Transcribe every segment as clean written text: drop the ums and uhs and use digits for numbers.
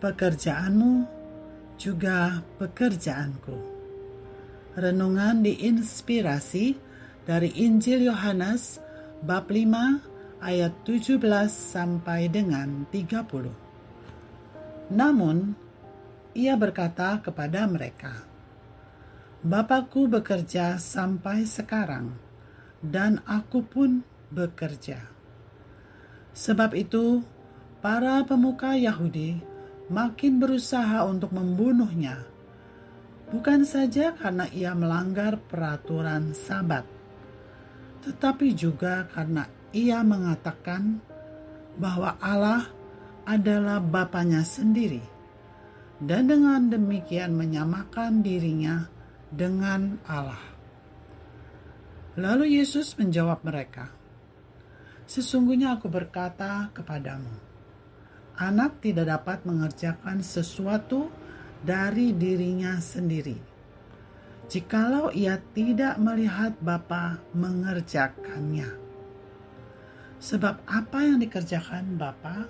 pekerjaanmu juga pekerjaanku. Renungan diinspirasi dari Injil Yohanes bab 5 ayat 17 sampai dengan 30. Namun, ia berkata kepada mereka, "Bapakku bekerja sampai sekarang, dan aku pun bekerja." Sebab itu, para pemuka Yahudi makin berusaha untuk membunuhnya, bukan saja karena ia melanggar peraturan Sabat, tetapi juga karena ia mengatakan bahwa Allah adalah Bapanya sendiri, dan dengan demikian menyamakan dirinya dengan Allah. Lalu Yesus menjawab mereka, "Sesungguhnya aku berkata kepadamu, anak tidak dapat mengerjakan sesuatu dari dirinya sendiri, jikalau ia tidak melihat Bapa mengerjakannya. Sebab apa yang dikerjakan Bapa,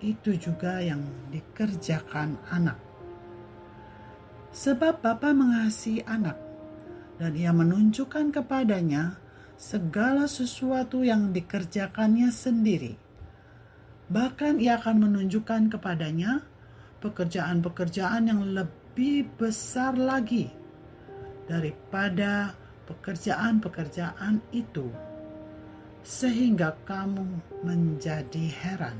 itu juga yang dikerjakan anak. Sebab Bapa mengasihi anak, dan ia menunjukkan kepadanya segala sesuatu yang dikerjakannya sendiri. Bahkan ia akan menunjukkan kepadanya pekerjaan-pekerjaan yang lebih besar lagi daripada pekerjaan-pekerjaan itu, sehingga kamu menjadi heran.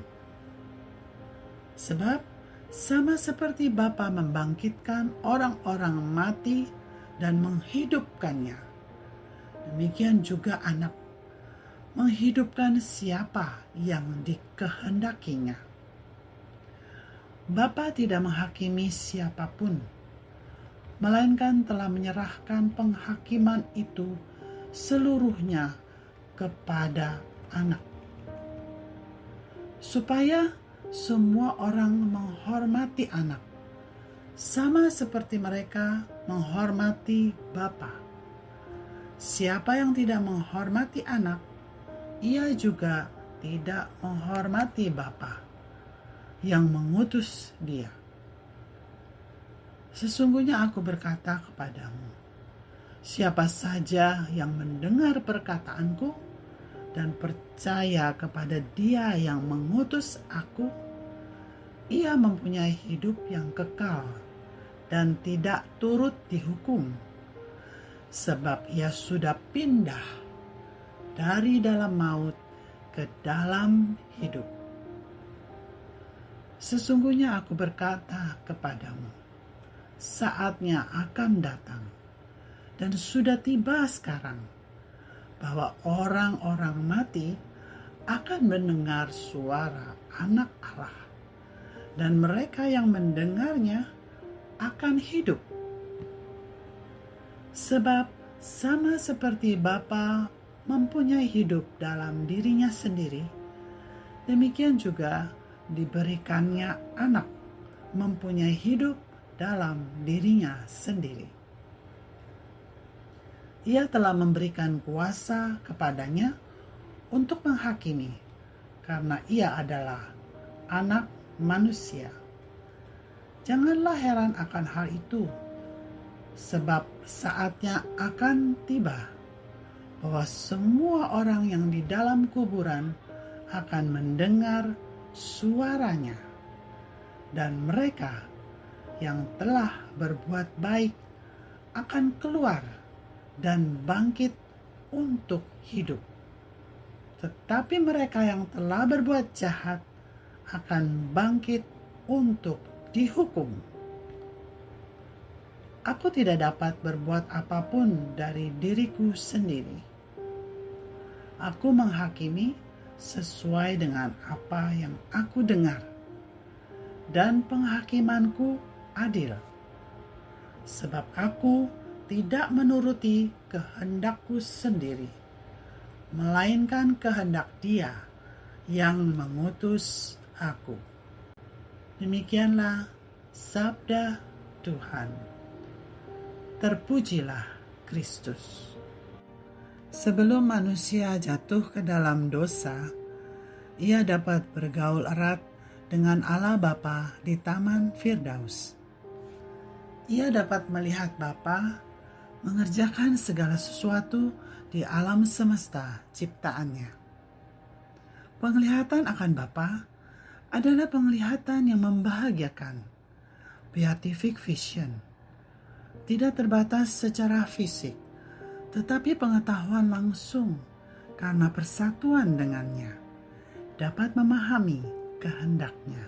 Sebab sama seperti Bapa membangkitkan orang-orang mati dan menghidupkannya, demikian juga anak menghidupkan siapa yang dikehendakinya. Bapa tidak menghakimi siapapun, melainkan telah menyerahkan penghakiman itu seluruhnya kepada anak, supaya semua orang menghormati anak, sama seperti mereka menghormati Bapa. Siapa yang tidak menghormati anak, ia juga tidak menghormati Bapa yang mengutus dia. Sesungguhnya aku berkata kepadamu, siapa saja yang mendengar perkataanku dan percaya kepada Dia yang mengutus aku, ia mempunyai hidup yang kekal dan tidak turut dihukum, sebab ia sudah pindah dari dalam maut ke dalam hidup. Sesungguhnya aku berkata kepadamu, saatnya akan datang, dan sudah tiba sekarang, bahwa orang-orang mati akan mendengar suara Anak Allah, dan mereka yang mendengarnya akan hidup. Sebab sama seperti Bapa mempunyai hidup dalam dirinya sendiri, demikian juga diberikannya anak mempunyai hidup dalam dirinya sendiri. Ia telah memberikan kuasa kepadanya untuk menghakimi, karena ia adalah anak manusia. Janganlah heran akan hal itu, sebab saatnya akan tiba bahwa semua orang yang di dalam kuburan akan mendengar suaranya, dan mereka yang telah berbuat baik akan keluar dan bangkit untuk hidup. Tetapi mereka yang telah berbuat jahat akan bangkit untuk dihukum. Aku tidak dapat berbuat apapun dari diriku sendiri. Aku menghakimi sesuai dengan apa yang aku dengar, dan penghakimanku adil, sebab aku tidak menuruti kehendakku sendiri, melainkan kehendak Dia yang mengutus aku. Demikianlah sabda Tuhan. Terpujilah Kristus. Sebelum manusia jatuh ke dalam dosa, ia dapat bergaul erat dengan Allah Bapa di Taman Firdaus. Ia dapat melihat Bapa mengerjakan segala sesuatu di alam semesta ciptaannya. Penglihatan akan Bapa adalah penglihatan yang membahagiakan, beatific vision. Tidak terbatas secara fisik, tetapi pengetahuan langsung karena persatuan dengannya, dapat memahami kehendaknya.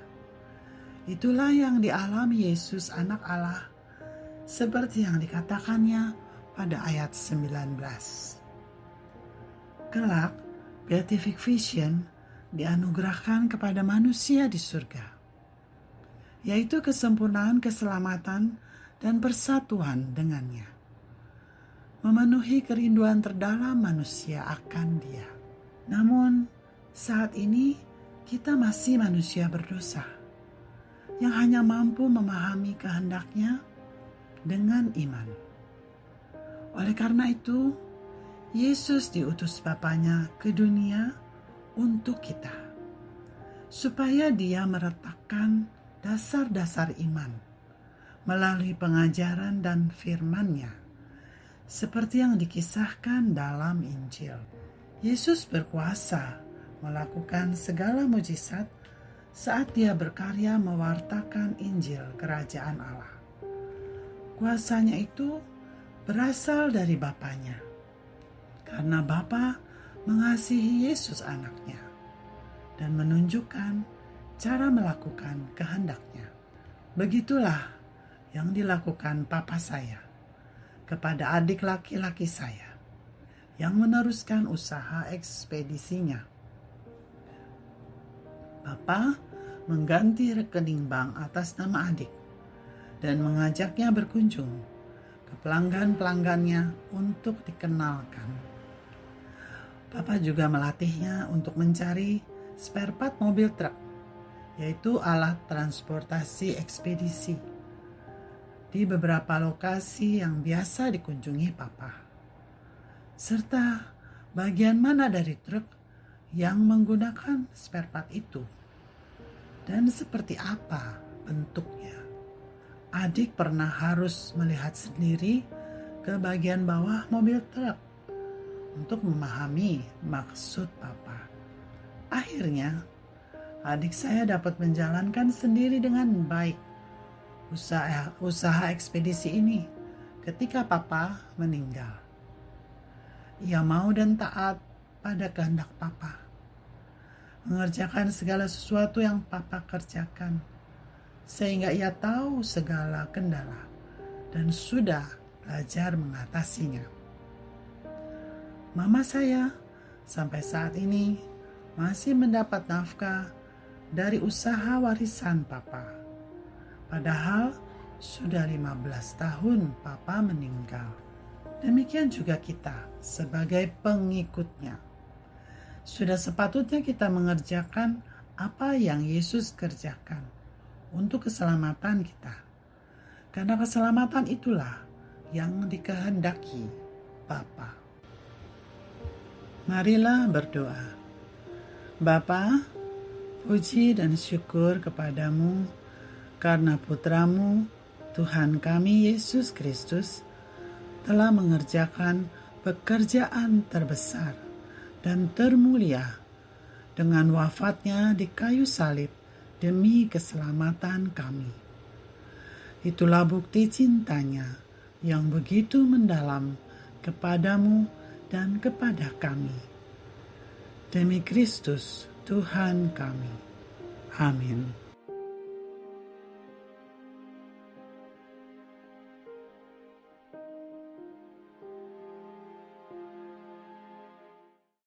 Itulah yang dialami Yesus anak Allah, seperti yang dikatakannya pada ayat 19. Kelak, beatific vision dianugerahkan kepada manusia di surga, yaitu kesempurnaan keselamatan dan persatuan dengannya, memenuhi kerinduan terdalam manusia akan Dia. Namun, saat ini kita masih manusia berdosa yang hanya mampu memahami kehendaknya dengan iman. Oleh karena itu, Yesus diutus Bapanya ke dunia untuk kita, supaya Dia meletakkan dasar-dasar iman melalui pengajaran dan firman-Nya, seperti yang dikisahkan dalam Injil. Yesus berkuasa melakukan segala mujizat saat Dia berkarya mewartakan Injil Kerajaan Allah. Kuasanya itu berasal dari Bapanya, karena Bapa mengasihi Yesus anaknya dan menunjukkan cara melakukan kehendaknya. Begitulah yang dilakukan Papa saya kepada adik laki-laki saya yang meneruskan usaha ekspedisinya. Bapa mengganti rekening bank atas nama adik dan mengajaknya berkunjung ke pelanggan-pelanggannya untuk dikenalkan. Papa juga melatihnya untuk mencari spare part mobil truk, yaitu alat transportasi ekspedisi, di beberapa lokasi yang biasa dikunjungi Papa, serta bagian mana dari truk yang menggunakan spare part itu dan seperti apa bentuknya. Adik pernah harus melihat sendiri ke bagian bawah mobil truk untuk memahami maksud Papa. Akhirnya, adik saya dapat menjalankan sendiri dengan baik usaha ekspedisi ini ketika Papa meninggal. Ia mau dan taat pada kehendak Papa, mengerjakan segala sesuatu yang Papa kerjakan, sehingga ia tahu segala kendala dan sudah belajar mengatasinya. Mama saya sampai saat ini masih mendapat nafkah dari usaha warisan Papa. Padahal sudah 15 tahun Papa meninggal. Demikian juga kita sebagai pengikutnya. Sudah sepatutnya kita mengerjakan apa yang Yesus kerjakan untuk keselamatan kita. Karena keselamatan itulah yang dikehendaki Bapa. Marilah berdoa. Bapa, puji dan syukur kepadamu karena putramu, Tuhan kami Yesus Kristus, telah mengerjakan pekerjaan terbesar dan termulia dengan wafatnya di kayu salib demi keselamatan kami. Itulah bukti cintanya yang begitu mendalam kepadamu dan kepada kami. Demi Kristus, Tuhan kami. Amin.